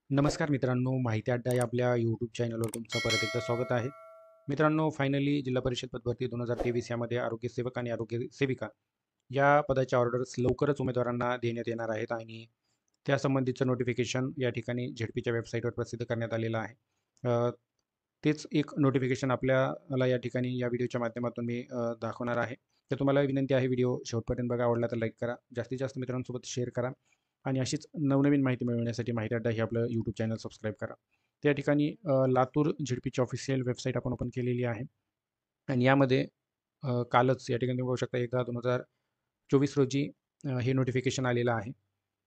नमस्कार मित्रांनो, माहिती अड्डा या आपल्या यूट्यूब चॅनलवर तुमचं परत एकदा स्वागत आहे. मित्रांनो, फायनली जिल्हा परिषद पदभरती 2023 यामध्ये आरोग्य सेवक आणि आरोग्य सेविका या पदाच्या ऑर्डर्स लवकरच उमेदवारांना देण्यात येणार आहेत आणि त्यासंबंधीचं नोटिफिकेशन या ठिकाणी झेडपीच्या वेबसाईटवर प्रसिद्ध करण्यात आलेलं आहे. तेच एक नोटिफिकेशन आपल्याला या ठिकाणी या व्हिडिओच्या माध्यमातून मी दाखवणार आहे. तर तुम्हाला विनंती आहे, व्हिडिओ शेवटपर्यंत बघा. आवडला तर लाईक करा, जास्तीत जास्त मित्रांसोबत शेअर करा आणि अशीच नवनवीन माहिती मिळवण्यासाठी माहिती अड्डा हे आपलं यूट्यूब चॅनल सबस्क्राईब करा. त्या ठिकाणी लातूर झेडपीची ऑफिशियल वेबसाईट आपण ओपन केलेली आहे आणि यामध्ये कालच या ठिकाणी तुम्ही बघू शकता 1/10/2024 रोजी हे नोटिफिकेशन आलेलं आहे.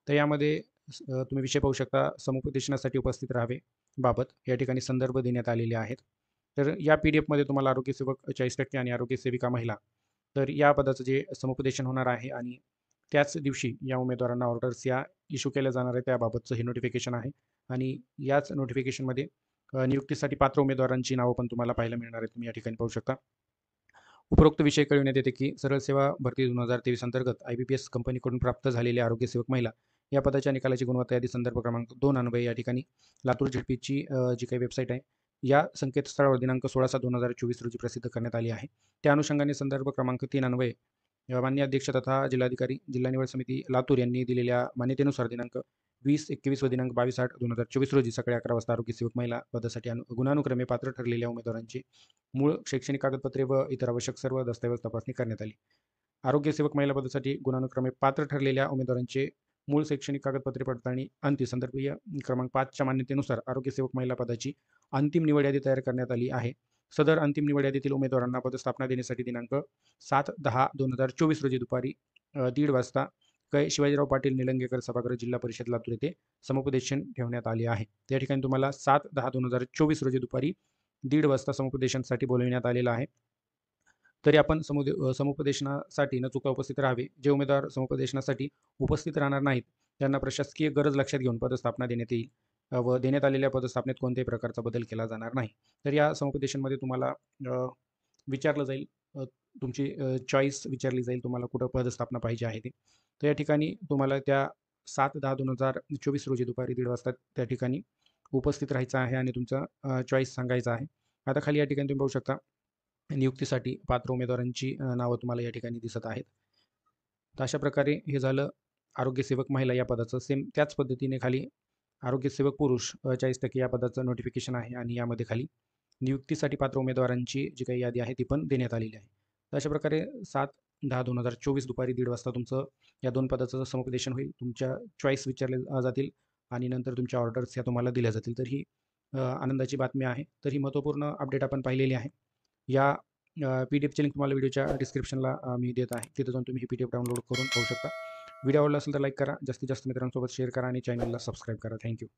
तर यामध्ये तुम्ही विषय पाहू शकता, समुपदेशनासाठी उपस्थित राहावे बाबत या ठिकाणी संदर्भ देण्यात आलेले आहेत. तर या PDF मध्ये तुम्हाला आरोग्य सेवक 40% आणि आरोग्य सेविका महिला, तर या पदाचं जे समुपदेशन होणार आहे आणि त्याच दिवशी या उमेदवारांना ऑर्डर्स या इश्यू केल्या जाणार आहे त्याबाबतचं हे नोटिफिकेशन आहे आणि याच नोटिफिकेशनमध्ये नियुक्तीसाठी पात्र उमेदवारांची नावं पण तुम्हाला पाहायला मिळणार आहेत. तुम्ही या ठिकाणी पाहू शकता. उपरोक्त विषय कळविण्यात येते की सरळ सेवा भरती 2023 अंतर्गत IBPS कंपनीकडून प्राप्त झालेल्या आरोग्य सेवक महिला या पदाच्या निकालाची गुणवत्ता यादी संदर्भ क्रमांक 2 अन्वये या ठिकाणी लातूर झेडपीची जी काही वेबसाईट आहे या संकेतस्थळावर दिनांक 16/7/2024 रोजी प्रसिद्ध करण्यात आली आहे. त्या अनुषंगाने संदर्भ क्रमांक 3 अन्वये मान्य अध्यक्ष तथा जिल्हाधिकारी, जिल्हा निवड समिती लातूर यांनी दिलेल्या मान्यतेनुसार दिनांक 20/21 व दिनांक 22/8/2024 रोजी सकाळी 11 वाजता आरोग्य सेवक महिला पदासाठी गुणानुक्रमे पात्र ठरलेल्या उमेदवारांची मूळ शैक्षणिक कागदपत्रे व इतर आवश्यक सर्व दस्तऐवज तपासणी करण्यात आली. आरोग्य सेवक महिला पदासाठी गुणानुक्रमे पात्र ठरलेल्या उमेदवारांचे मूळ शैक्षणिक कागदपत्रे पडताळणी अंती संदर्भीय क्रमांक 5च्या मान्यतेनुसार आरोग्य सेवक महिला पदाची अंतिम निवड यादी तयार करण्यात आली आहे. सदर अंतिम निवड यादीतील उमेदवारांना पदस्थापना देण्यासाठी दिनांक 7/10/2024 रोजी दुपारी 1:30 वाजता शिवाजीराव पाटील निलंगेकर सभागृह, जिल्हा परिषद लातूर येथे समुपदेशन ठेवण्यात आले आहे. त्या ठिकाणी तुम्हाला 7/10/2024 रोजी दुपारी 1:30 वाजता समुपदेशनासाठी बोलविण्यात आलेलं आहे. तरी आपण समुपदेशनासाठी न चुका उपस्थित राहावे. जे उमेदवार समुपदेशनासाठी उपस्थित राहणार नाहीत त्यांना प्रशासकीय गरज लक्षात घेऊन पदस्थापना देण्यात येईल व देण्यात आलेल्या पदस्थापनेत कोणत्याही प्रकारचा बदल केला जाणार नाही. तर या समुपदेशनमध्ये तुम्हाला विचारलं जाईल, तुमची चॉईस विचारली जाईल, तुम्हाला कुठं पदस्थापना पाहिजे आहे ते. तर या ठिकाणी तुम्हाला त्या 7/10/2024 रोजी दुपारी 1:30 वाजता त्या ठिकाणी उपस्थित राहायचं आहे आणि तुमचा चॉईस सांगायचा आहे. आता खाली या ठिकाणी तुम्ही पाहू शकता, नियुक्तीसाठी पात्र उमेदवारांची नावं तुम्हाला या ठिकाणी दिसत आहेत. तर अशा प्रकारे हे झालं आरोग्य सेवक महिला या पदाचं. सेम त्याच पद्धतीने खाली आरोग्य सेवक पुरुष 40% या पदाचं नोटिफिकेशन आहे आणि यामध्ये खाली नियुक्तीसाठी पात्र उमेदवारांची जी काही यादी आहे ती पण देण्यात आलेली आहे. तर अशा प्रकारे 7/10/2024 दुपारी 1:30 वाजता तुमचं या 2 पदाचं समुपदेशन होईल. तुमच्या चॉईस विचारले जातील आणि नंतर तुमच्या ऑर्डर्स या तुम्हाला दिल्या जातील. तर ही आनंदाची बातमी आहे. तर ही महत्त्वपूर्ण अपडेट आपण पाहिलेली आहे. या PDFची लिंक तुम्हाला व्हिडिओच्या डिस्क्रिप्शनला मी देत आहे. तिथं जाऊन तुम्ही ही PDF डाउनलोड करून पाहू शकता. व्हिडिओ आवडला असेल तर लाईक करा, जास्तीत जास्त मित्रांसोबत शेअर करा आणि चॅनलला सबस्क्राईब करा. थँक्यू.